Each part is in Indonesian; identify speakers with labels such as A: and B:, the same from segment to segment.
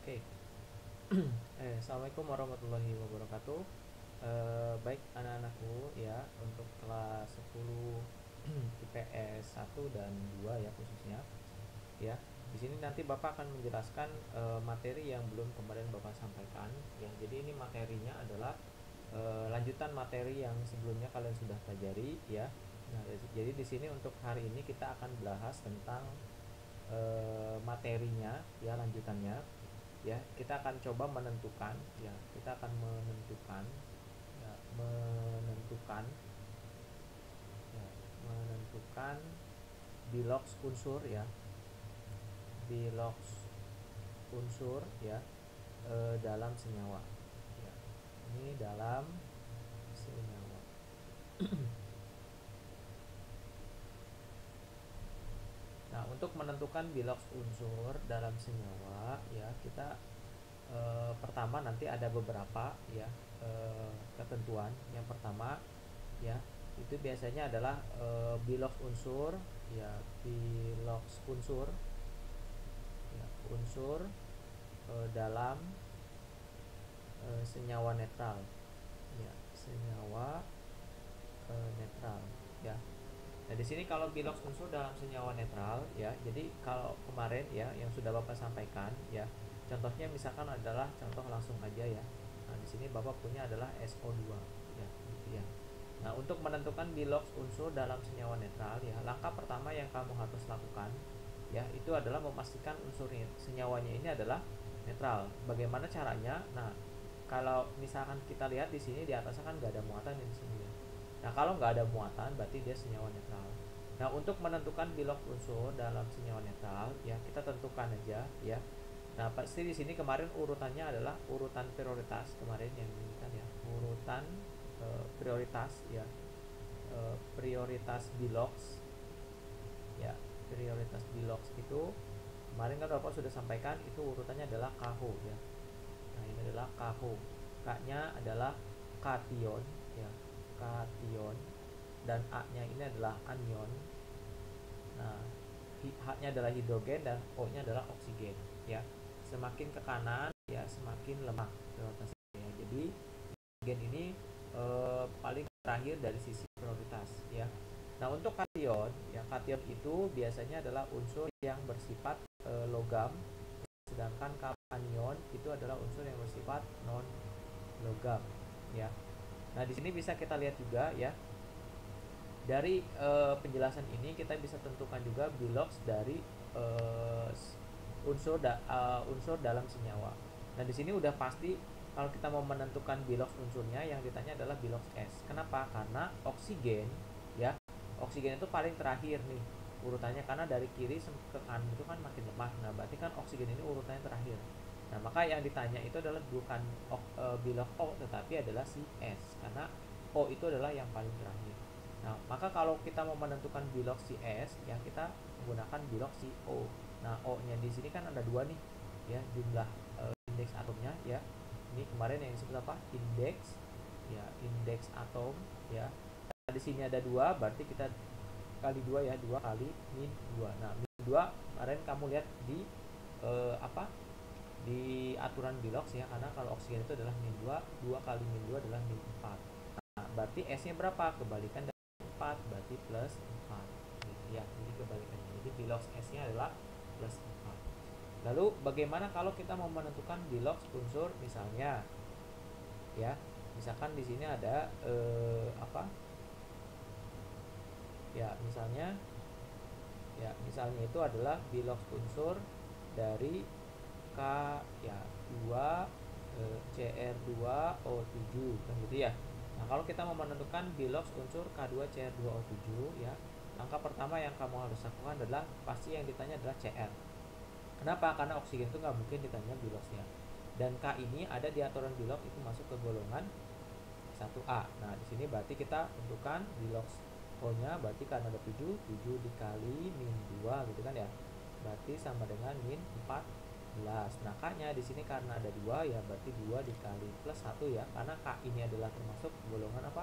A: Oke. Assalamualaikum warahmatullahi wabarakatuh. Baik anak-anakku ya, untuk kelas 10 IPS 1 dan 2 ya khususnya. Ya. Di sini nanti Bapak akan menjelaskan materi yang belum kemarin Bapak sampaikan ya. Jadi ini materinya adalah lanjutan materi yang sebelumnya kalian sudah pelajari ya. Nah, jadi di sini untuk hari ini kita akan bahas tentang materinya ya, lanjutannya ya. Kita akan coba menentukan ya, kita akan menentukan ya, menentukan ya, menentukan bilox unsur ya, bilox unsur ya, dalam senyawa ya. Ini dalam senyawa. Nah, untuk menentukan bilox unsur dalam senyawa ya, kita pertama nanti ada beberapa ya ketentuan. Yang pertama ya, itu biasanya adalah bilox unsur ya, bilox unsur ya, unsur dalam senyawa netral ya, senyawa netral ya. Nah, di sini kalau bilox unsur dalam senyawa netral ya, jadi kalau kemarin ya yang sudah Bapak sampaikan ya, contohnya misalkan adalah contoh langsung aja ya. Nah, di sini Bapak punya adalah SO2 ya, gitu ya. Nah, untuk menentukan bilox unsur dalam senyawa netral ya, langkah pertama yang kamu harus lakukan ya, itu adalah memastikan unsur senyawanya ini adalah netral. Bagaimana caranya? Nah, kalau misalkan kita lihat di sini di atasnya kan nggak ada muatan di sini ya. Nah, kalau nggak ada muatan berarti dia senyawa netral. Nah, untuk menentukan bilox unsur dalam senyawa netral ya, kita tentukan aja ya. Nah, pasti di sini kemarin urutannya adalah urutan prioritas kemarin yang ini kan ya, urutan prioritas ya, prioritas bilox ya, prioritas bilox itu kemarin kan Bapak sudah sampaikan itu urutannya adalah KH ya. Nah, ini adalah KH. K-nya adalah kation ya, kation, dan A-nya ini adalah anion. Nah, H-nya adalah hidrogen dan O-nya adalah oksigen ya. Semakin ke kanan ya semakin lemah prioritasnya ya. Jadi oksigen ini paling terakhir dari sisi prioritas ya. Nah, untuk kation ya, kation itu biasanya adalah unsur yang bersifat logam, sedangkan anion itu adalah unsur yang bersifat non logam ya. Nah, di sini bisa kita lihat juga ya, dari penjelasan ini kita bisa tentukan juga bilox dari unsur dalam senyawa. Nah, di sini udah pasti kalau kita mau menentukan bilox unsurnya yang ditanya adalah bilox S. Kenapa? Karena oksigen ya, oksigen itu paling terakhir nih urutannya, karena dari kiri ke kanan itu kan makin lemah. Nah, berarti kan oksigen ini urutannya terakhir. Nah, maka yang ditanya itu adalah bukan bilox O tetapi adalah si S, karena O itu adalah yang paling terakhir. Nah, maka kalau kita mau menentukan bilox si S ya, kita menggunakan bilox si O. Nah, O-nya di sini kan ada dua nih ya, jumlah indeks atomnya ya. Ini kemarin yang disebut apa? Indeks ya, indeks atom ya. Nah, di sini ada dua, berarti kita kali dua ya, 2 kali min 2. Nah, min 2 kemarin kamu lihat di apa? Di aturan bilox ya, karena kalau oksigen itu adalah min 2, 2 kali min 2 adalah min 4. Nah, berarti S-nya berapa? Kebalikan dari 4, berarti plus 4 gitu ya. Jadi kebalikannya. Jadi bilox S-nya adalah plus 4. Lalu bagaimana kalau kita mau menentukan bilox unsur misalnya ya, misalkan di sini ada apa ya, misalnya itu adalah bilox unsur dari K ya 2 Cr2O7 kan gitu ya. Nah, kalau kita mau menentukan bilox unsur K2Cr2O7 ya, langkah pertama yang kamu harus lakukan adalah pasti yang ditanya adalah Cr. Kenapa? Karena oksigen itu nggak mungkin ditanya biloxnya. Dan K ini ada di aturan bilox itu masuk ke golongan 1A. Nah, di sini berarti kita tentukan bilox O-nya, berarti karena ada 7 dikali min 2 gitu kan ya. Berarti sama dengan min 14. Nah, K-nya di sini karena ada 2 ya, berarti 2 dikali plus 1 ya. Karena K ini adalah termasuk golongan apa?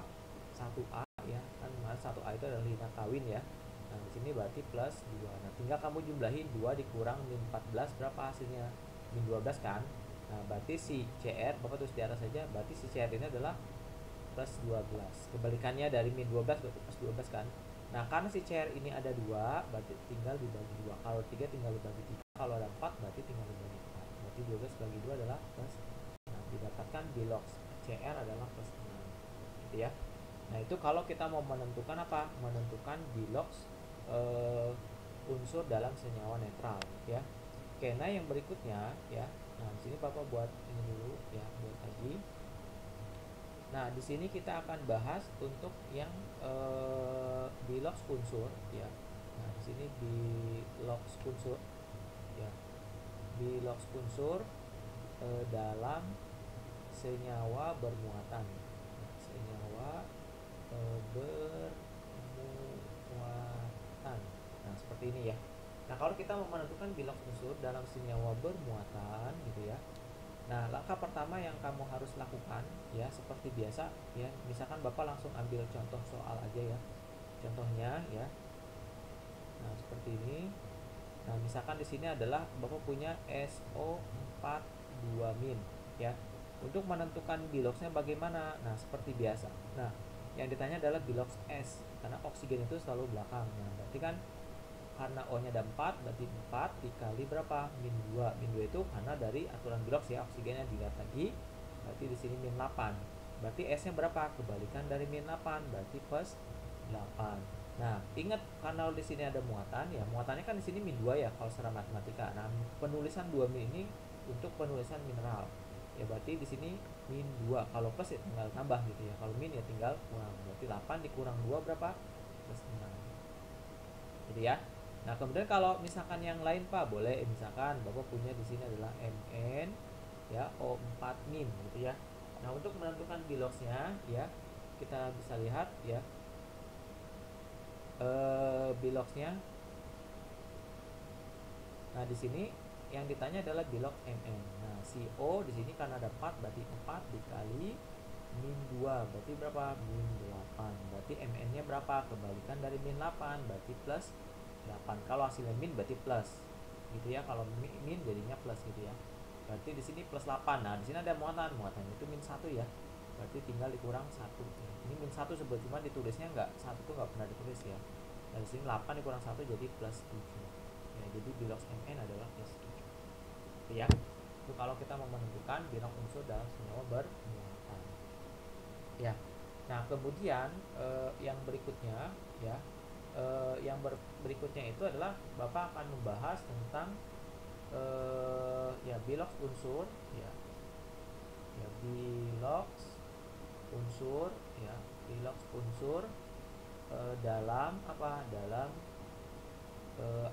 A: 1A ya. Kan 1A itu adalah lidah kawin ya. Nah, di sini berarti plus 2. Nah, tinggal kamu jumlahin 2 dikurang min 14 berapa hasilnya? min 12 kan. Nah, berarti si CR, Bapak tulis di atas saja, berarti si CR ini adalah plus 12. Kebalikannya dari min 12 berarti plus 12 kan. Nah, karena si CR ini ada 2, berarti tinggal dibagi 2. Kalau 3 tinggal dibagi 3. Kalau ada 4 berarti tinggal dibagi 4. Berarti 12 bagi 2 adalah plus 6. Didapatkan bilox CR adalah plus 6. Gitu ya. Nah, itu kalau kita mau menentukan apa? Menentukan bilox unsur dalam senyawa netral ya. Oke, nah yang berikutnya ya. Nah, di sini Bapak buat ini dulu ya, buat lagi. Nah, di sini kita akan bahas untuk yang bilox unsur ya. Nah, di sini bilox unsur ya. Bilox unsur dalam senyawa bermuatan. Nah, senyawa bermuatan. Nah, seperti ini ya. Nah, kalau kita mau menentukan bilox unsur dalam senyawa bermuatan gitu ya. Nah, langkah pertama yang kamu harus lakukan ya seperti biasa ya. Misalkan Bapak langsung ambil contoh soal aja ya. Contohnya ya. Nah, seperti ini. Nah, misalkan di sini adalah Bapak punya SO42- ya. Untuk menentukan biloxnya bagaimana? Nah, seperti biasa. Nah, yang ditanya adalah bilox S karena oksigen itu selalu belakang. Nah, berarti kan karena O-nya ada 4, berarti 4 dikali berapa? Min 2. Min 2 itu karena dari aturan bilox ya, oksigennya dilihat lagi. Berarti di sini min 8. Berarti S-nya berapa? Kebalikan dari min 8, berarti plus 8. Nah, ingat karena di sini ada muatan ya, muatannya kan di sini min 2 ya kalau secara matematika. Nah, penulisan 2 min ini untuk penulisan mineral. Ya berarti di sini min 2. Kalau plus ya tinggal tambah gitu ya. Kalau min ya tinggal kurang. Berarti 8 dikurang 2 berapa? Plus 6. Gitu ya. Nah, kemudian kalau misalkan yang lain Pak, boleh misalkan Bapak punya di sini adalah Mn ya O4 min gitu ya. Nah, untuk menentukan biloxnya ya, kita bisa lihat ya. Biloxnya. Nah, di sini yang ditanya adalah bilox Mn. Nah, si O di sini karena ada 4 berarti 4 dikali min 2 berarti berapa? Min 8. Berarti Mn-nya berapa? Kebalikan dari min 8 berarti plus 8. Kalau hasilnya min berarti plus. Gitu ya. Kalau min jadinya plus gitu ya. Berarti di sini plus 8. Nah, di sini ada muatan. Muatannya itu min 1 ya. Berarti tinggal dikurang 1. Ini min 1 sebetulnya cuma ditulisnya enggak, 1 itu enggak pernah ditulis ya. Nah, di sini 8 dikurang 1 jadi plus 7. Ya, jadi bilox Mn adalah plus 7. Ya. Itu kalau kita mau menentukan bilox unsur dalam senyawa bermuatan. Ya. Nah, kemudian yang berikutnya ya, berikutnya itu adalah Bapak akan membahas tentang ya bilox unsur ya. Ya, bilox unsur ya, bilox unsur dalam apa? Dalam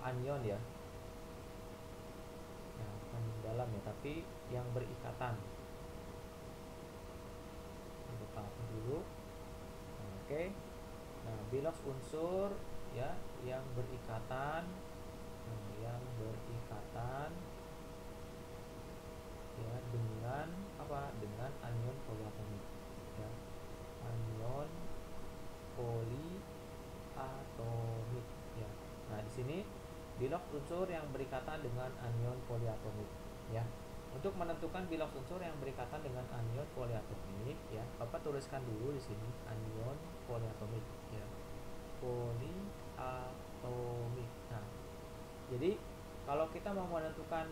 A: anion ya. Nah, bukan dalam ya, tapi yang berikatan. Buka dulu. Oke. Nah, bilox unsur ya yang berikatan, yang berikatan ya dengan apa? Dengan anion poliatomik ya. Anion poliatomik ya. Nah, di sini bilox unsur yang berikatan dengan anion poliatomik ya. Untuk menentukan bilox unsur yang berikatan dengan anion poliatomik ya, Bapak tuliskan dulu di sini anion poliatomik ya. Poliatomik. Nah, jadi kalau kita mau menentukan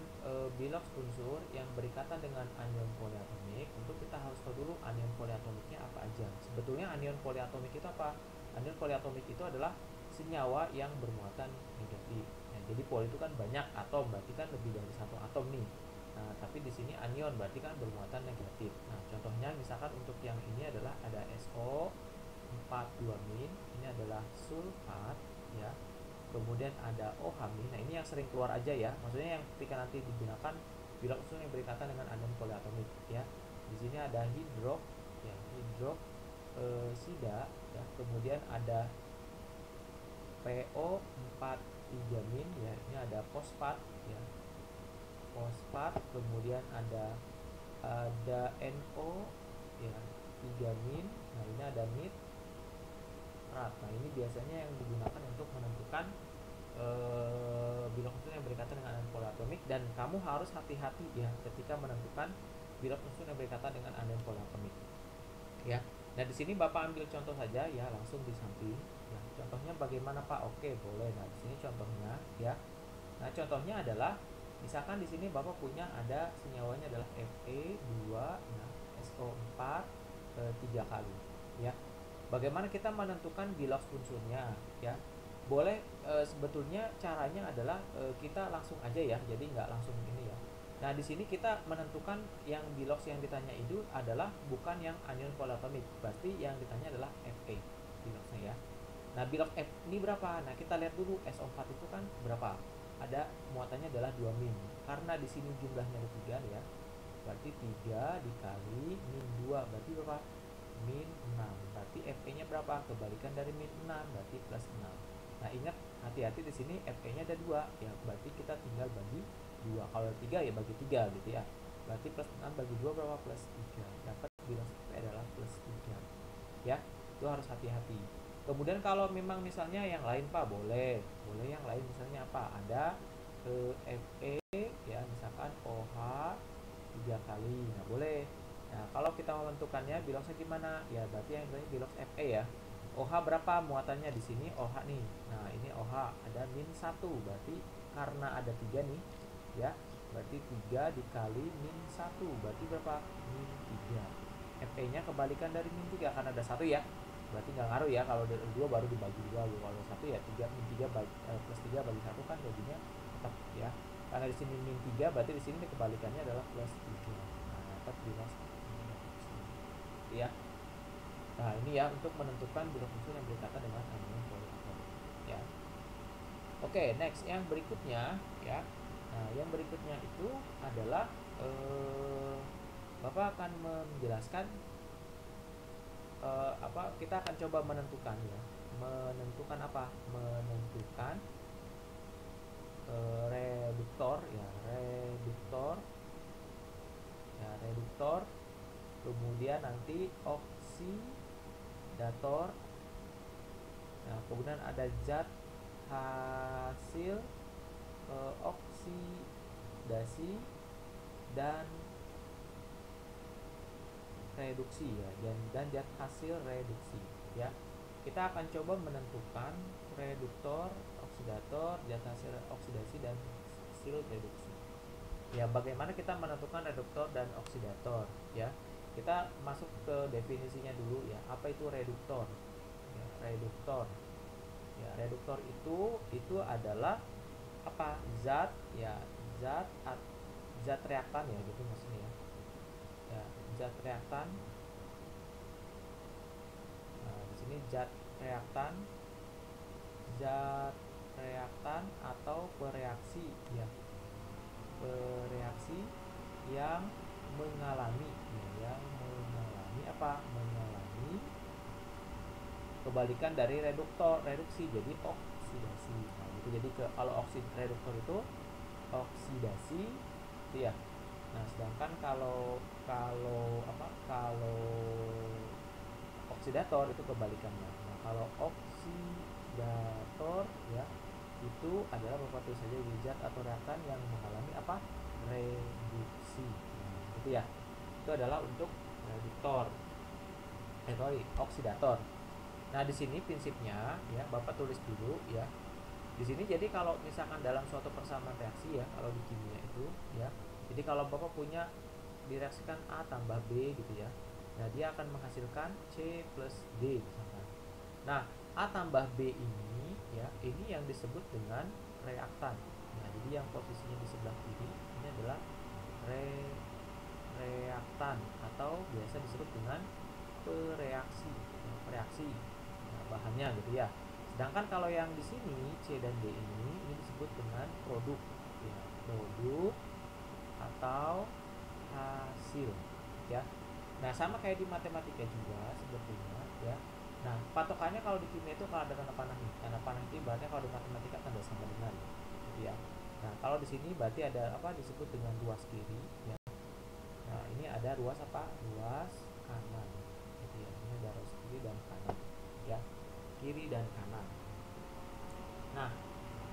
A: bilox unsur yang berikatan dengan anion poliatomik, untuk kita harus tahu dulu anion poliatomiknya apa aja. Sebetulnya anion poliatomik itu apa? Anion poliatomik itu adalah senyawa yang bermuatan negatif. Nah, jadi poli itu kan banyak atom, berarti kan lebih dari satu atom nih. Nah, tapi di sini anion berarti kan bermuatan negatif. Nah, contohnya misalkan untuk yang ini adalah ada SO42-, ini adalah sulfat ya. Kemudian ada OH-. Nah, ini yang sering keluar aja ya. Maksudnya yang ketika nanti digunakan bilox unsur yang berikatan dengan anion poliatomik ya. Di sini ada ya, hidroksida ya. Kemudian ada PO43-, ya. Ini ada fosfat ya. Fosfat, kemudian ada NO ya, 3-. Nah, ini ada nitrat. Nah, ini biasanya yang digunakan untuk menentukan bilang unsur yang berkaitan dengan anion poliatomik, dan kamu harus hati-hati ya ketika menentukan bilang unsur yang berkaitan dengan anion poliatomik ya. Nah di sini Bapak ambil contoh saja ya, langsung di samping ya. Contohnya bagaimana Pak? Oke boleh. Nah di sini contohnya ya. Nah contohnya adalah misalkan di sini Bapak punya ada senyawanya adalah Fe2, nah SO4 3 kali ya. Bagaimana kita menentukan bilox unsurnya ya? Boleh sebetulnya caranya adalah kita langsung aja ya, jadi nggak langsung ini ya. Nah di sini kita menentukan yang bilox yang ditanya itu adalah bukan yang anion poliatomik, berarti yang ditanya adalah Fe biloxnya ya. Nah bilox F ini berapa? Nah kita lihat dulu SO4 itu kan berapa? Ada muatannya adalah 2 min. Karena di sini jumlahnya ada 3 ya. Berarti 3 dikali min 2 berarti berapa? Min 6. Berarti Fe-nya berapa? Kebalikan dari min 6 berarti plus 6. Nah, ingat hati-hati di sini Fe-nya ada 2 ya. Berarti kita tinggal bagi 2. Kalau 3 ya bagi 3 gitu ya. Berarti plus 6 bagi 2 berapa? Plus 3. Dapat bilang Fe adalah plus 3. Ya, itu harus hati-hati. Kemudian kalau memang misalnya yang lain Pak, boleh yang lain misalnya apa? Ada Fe ya, misalkan OH 3 kali. Nah, boleh. Nah, kalau kita menentukannya biloxnya gimana? Ya, berarti yang ini bilox Fe ya. OH berapa muatannya di sini? OH nih. Nah, ini OH ada min 1. Berarti karena ada 3 nih, ya. Berarti 3 dikali min 1. Berarti berapa? Min 3. Fe-nya kebalikan dari min 3 karena ada 1 ya. Berarti nggak ngaruh ya, kalau dari 2 baru dibagi 2. Kalau 1 ya 3 min 3 plus 3 bagi 1 kan jadinya tetap ya. Karena di sini min 3 berarti di sini kebalikannya adalah plus 3. Nah, dapat bilox ya. Nah, ini ya untuk menentukan bilox unsur yang berkaitan dengan anion poliatomik ya. Oke, next yang berikutnya ya. Nah, yang berikutnya itu adalah Bapak akan menjelaskan kita akan coba menentukan ya. Menentukan apa? Menentukan reduktor ya, reduktor, kemudian nanti oksidator. Nah, kemudian ada zat hasil oksidasi dan reduksi ya, dan zat hasil reduksi ya. Kita akan coba menentukan reduktor, oksidator, zat hasil oksidasi dan hasil reduksi. Ya, bagaimana kita menentukan reduktor dan oksidator ya? Kita masuk ke definisinya dulu ya. Apa itu reduktor? Ya, reduktor. Ya, reduktor itu adalah apa? Zat ya, zat reaktan ya, gitu maksudnya ya. Ya, zat reaktan. Nah, di sini zat reaktan atau pereaksi ya. Pereaksi yang mengalami apa? Mengalami kebalikan dari reduksi jadi oksidasi. Nah, gitu. Jadi kalau reduktor itu oksidasi itu ya. Nah, sedangkan kalau oksidator itu kebalikannya. Nah, kalau oksidator ya itu adalah Bapak tulis saja zat atau reaktan yang mengalami apa? Reduksi. Nah, gitu ya. Itu adalah untuk reduktor. Oksidator. Nah, di sini prinsipnya ya, Bapak tulis dulu ya. Di sini jadi kalau misalkan dalam suatu persamaan reaksi ya, kalau di kimia itu ya. Jadi kalau Bapak punya direaksikan A tambah B gitu ya. Nah, dia akan menghasilkan C plus D misalkan. Nah, A tambah B ini ya, ini yang disebut dengan reaktan. Nah, jadi yang posisinya di sebelah kiri ini adalah reaktan atau biasa disebut dengan pereaksi. Nah, bahannya gitu ya. Sedangkan kalau yang di sini C dan D ini disebut dengan produk ya, produk atau hasil ya. Nah, sama kayak di matematika juga sebetulnya ya. Nah, patokannya kalau di kimia itu kalau ada tanda panah nih. Tanda panah itu ibaratnya kalau di matematika tanda sama dengan gitu ya. Nah, kalau di sini berarti ada apa disebut dengan ruas kiri ya. Nah, ini ada ruas apa? Ruas kanan gitu ya. Ini ada ruas kiri dan kanan ya. Kiri dan kanan. Nah,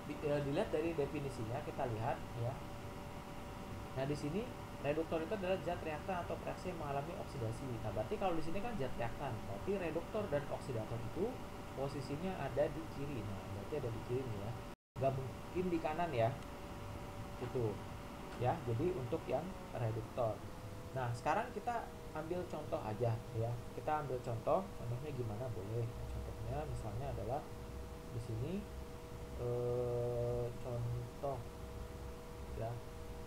A: dilihat dari definisinya, kita lihat ya. Nah, di sini reduktor itu adalah zat reaktan atau reaksi yang mengalami oksidasi. Nah, berarti kalau di sini kan zat reaktan, berarti reduktor dan oksidator itu posisinya ada di kiri. Nah, berarti ada di kiri nih ya. Gak mungkin di kanan ya. Itu. Ya, jadi untuk yang reduktor. Nah, sekarang kita ambil contoh aja ya. Kita ambil contohnya gimana boleh. Contohnya misalnya adalah di sini contoh ya.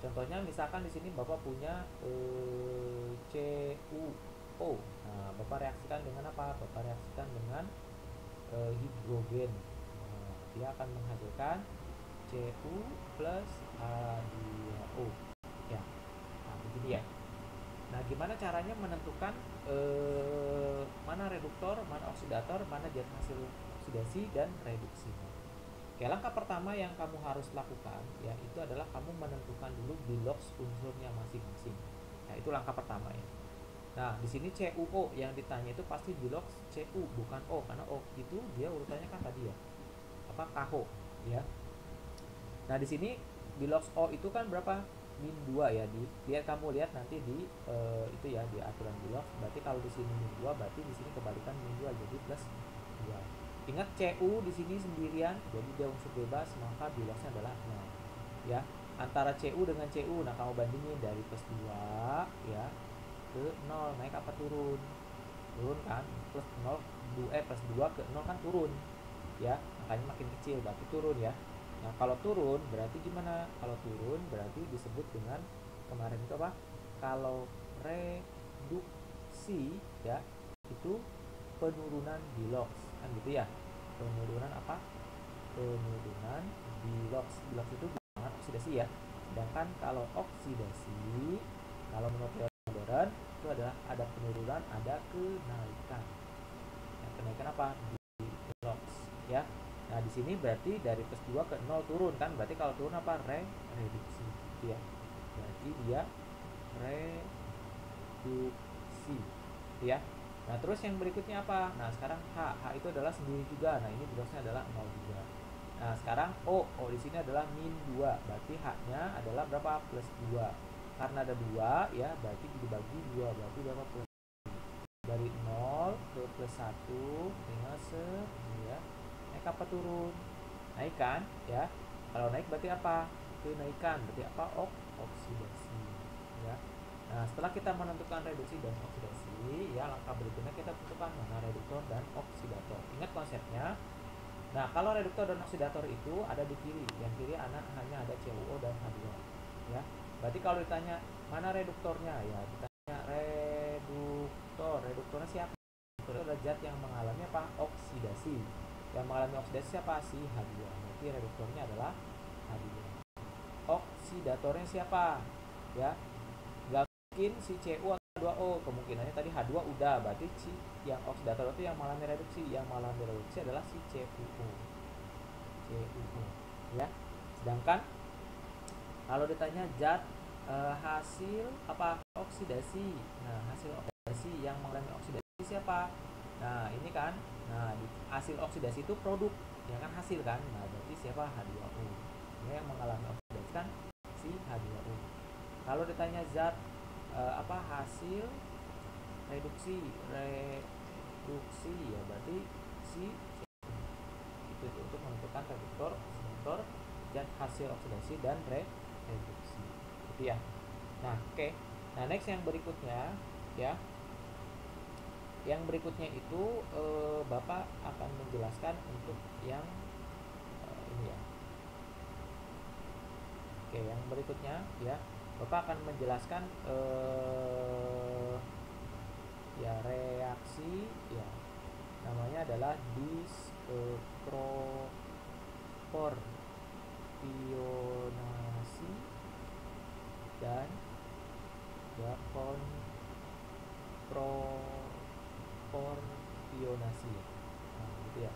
A: Contohnya misalkan di sini Bapak punya CuO. Nah, Bapak reaksikan dengan apa? Bapak reaksikan dengan hidrogen. Nah, dia akan menghasilkan Cu plus H2O. Ya. Nah, begini ya. Nah, gimana caranya menentukan mana reduktor, mana oksidator, mana zat hasil oksidasi dan reduksi? Oke, langkah pertama yang kamu harus lakukan ya itu adalah kamu menentukan dulu bilox unsurnya masing-masing. Nah, itu langkah pertama ya. Nah, di sini CuO yang ditanya itu pasti bilox Cu bukan O, karena O itu dia urutannya kan tadi ya. Apa KO ya. Nah, di sini bilox O itu kan berapa? Min 2 ya. Biar kamu lihat nanti di itu ya di aturan bilox. Berarti kalau di sini min 2 berarti di sini kebalikan min 2 jadi plus 2. Ingat Cu di sini sendirian, jadi dia unsur bebas, maka biloxnya adalah 0. Ya, antara Cu dengan Cu, nah kamu bandingin dari plus 2 ya ke 0, naik apa turun? Turun kan? Plus 0 plus 2 ke 0 kan turun. Ya, makanya makin kecil berarti turun ya. Nah, kalau turun berarti gimana? Kalau turun berarti disebut dengan kemarin itu apa? Kalau reduksi ya, itu penurunan bilox kan gitu ya. Penurunan apa? Penurunan bilox. Bilox itu bilangan oksidasi ya. Sedangkan kalau oksidasi, kalau menurut teori modern itu adalah ada penurunan, ada kenaikan. Nah, kenaikan apa? Bilox ya. Nah, di sini berarti dari plus 2 ke 0 turun kan? Berarti kalau turun apa? Reduksi gitu ya. Berarti dia reduksi ya. Nah, terus yang berikutnya apa? Nah, sekarang H itu adalah sendiri juga. Nah, ini biloxnya adalah 0 juga. Nah, sekarang O di sini adalah min 2. Berarti H-nya adalah berapa? Plus 2. Karena ada 2 ya, berarti dibagi 2. Berarti berapa? Plus dari 0 ke plus 1 tinggal ya. Naik apa turun? Naik kan ya. Kalau naik berarti apa? Kenaikan. Berarti apa? Oksidasi ya. Nah, setelah kita menentukan reduksi dan oksidasi ya, langkah berikutnya kita tentukan mana reduktor dan oksidator. Ingat konsepnya. Nah, kalau reduktor dan oksidator itu ada di kiri. Yang kiri hanya ada CuO dan H2 ya. Berarti kalau ditanya mana reduktornya ya, ditanya reduktor. Reduktornya siapa? Reduktor adalah zat yang mengalami apa? Oksidasi. Yang mengalami oksidasi siapa? Si H2. Berarti reduktornya adalah H2. Oksidatornya siapa? Ya. Gak mungkin si Cu atau H2O. Kemungkinannya tadi H2 udah, berarti si yang oksidator itu yang mengalami reduksi. Yang mengalami reduksi adalah si CuO. CuO ya. Sedangkan kalau ditanya zat hasil apa? Oksidasi. Nah, hasil oksidasi yang mengalami oksidasi siapa? Nah, ini kan. Nah, hasil oksidasi itu produk, ya kan hasil kan. Nah, berarti siapa? H2O. Ini yang mengalami oksidasi kan si H2O. Kalau ditanya zat apa hasil reduksi ya berarti si itu untuk menentukan reduktor, oksidator, zat hasil oksidasi dan reduksi. Gitu ya. Nah, oke. Nah, next yang berikutnya ya. Yang berikutnya itu Bapak akan menjelaskan untuk yang ini ya. Oke, yang berikutnya ya. Bapak akan menjelaskan ya reaksi ya. Namanya adalah disproporsionasi dan ya konproporsionasi. Nah, gitu ya.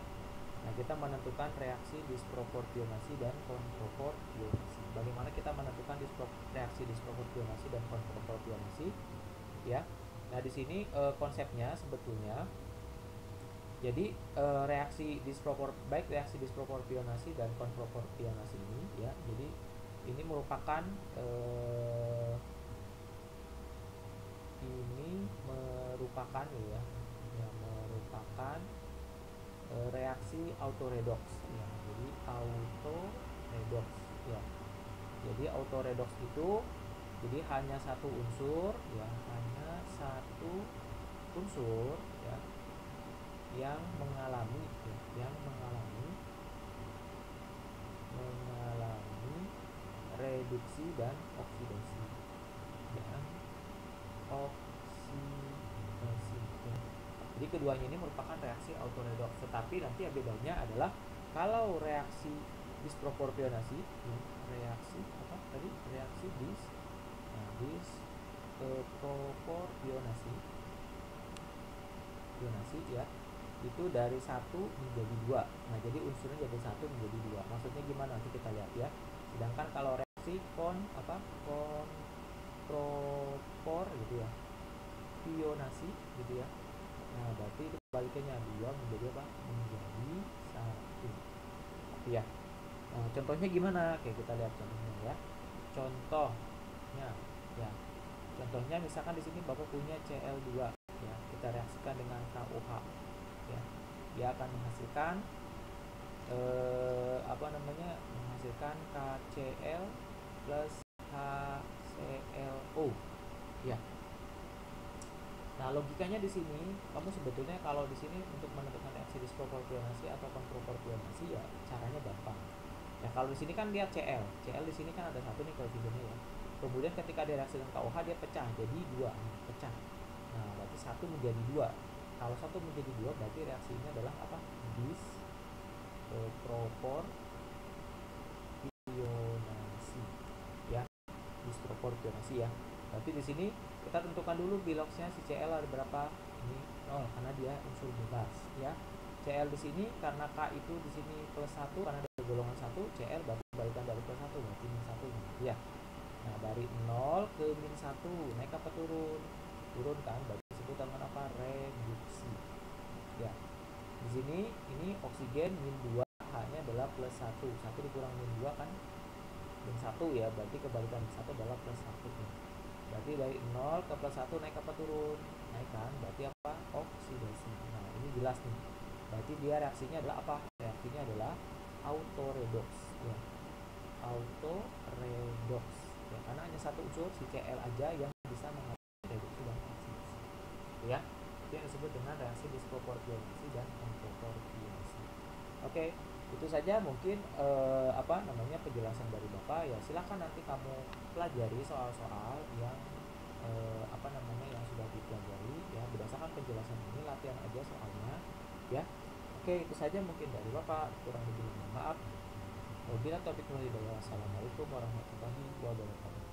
A: Nah, kita menentukan reaksi disproporsionasi dan konproporsionasi. Bagaimana kita menentukan reaksi disproporsionasi dan konproporsionasi? Ya. Nah, di sini konsepnya sebetulnya Jadi baik reaksi disproporsionasi dan konproporsionasi ini ya. Jadi ini merupakan merupakan reaksi autoredox ya. Jadi autoredox ya. Jadi autoredox itu jadi hanya satu unsur ya, ya yang mengalami reduksi dan oksidasi ya. Jadi keduanya ini merupakan reaksi autoredox, tetapi nanti bedanya adalah kalau reaksi disproporsionasi ya, reaksi disproporsionasi ya, itu dari satu menjadi dua. Nah, jadi unsurnya jadi satu menjadi dua. Maksudnya gimana? Nanti kita lihat ya. Sedangkan kalau reaksi kontropor gitu ya, pionasi gitu ya. Nah, berarti itu kebalikannya, dua menjadi apa? Menjadi satu. Ya. Nah, contohnya gimana? Oke, kita lihat contohnya ya. Contohnya misalkan di sini Bapak punya Cl2 ya. Kita reaksikan dengan KOH ya. Dia akan menghasilkan menghasilkan KCl plus HClO ya. Nah, logikanya di sini kamu sebetulnya kalau di sini untuk menentukan reaksi disproporsionasi atau konproporsionasi ya caranya gampang. Ya kalau di sini kan lihat Cl di sini kan ada satu nih koefisiennya ya. Kemudian ketika direaksi dengan KOH dia pecah jadi dua, pecah. Nah, berarti satu menjadi dua. Kalau satu menjadi dua berarti reaksinya adalah apa? Disproporsionasi ya. Berarti di sini kita tentukan dulu biloxnya si Cl ada berapa? Ini 0 karena dia unsur bebas ya. Cl di sini karena K itu di sini plus 1 karena ada golongan 1, Cl berarti balikan dari plus 1 berarti min 1 ya. Nah, dari 0 ke min 1 naik apa turun? Turun kan, berarti disebut dengan apa? Reduksi. Ya. Di sini ini oksigen min 2, H-nya adalah plus 1. 1 dikurang min 2 kan min 1 ya, berarti kebalikan min 1 adalah plus 1 ya. Berarti dari 0 ke plus 1 naik apa turun? Naik kan, berarti apa? Oksidasi. Nah, ini jelas nih. Berarti dia reaksinya adalah apa? Reaksinya adalah autoredox ya. Autoredox ya, karena hanya satu unsur si Cl aja yang bisa mengalami reduksi dan oksidasi ya. Itu yang disebut dengan reaksi disproporsionasi dan konproporsionasi. Oke, itu saja mungkin penjelasan dari Bapak ya. Silakan nanti kamu pelajari soal-soal yang yang sudah dipelajari ya. Berdasarkan penjelasan ini latihan aja soalnya ya. Oke, itu saja mungkin dari Bapak. Kurang lebih mohon maaf. Wabillahi taufiq wal hidayah. Assalamualaikum warahmatullahi wabarakatuh.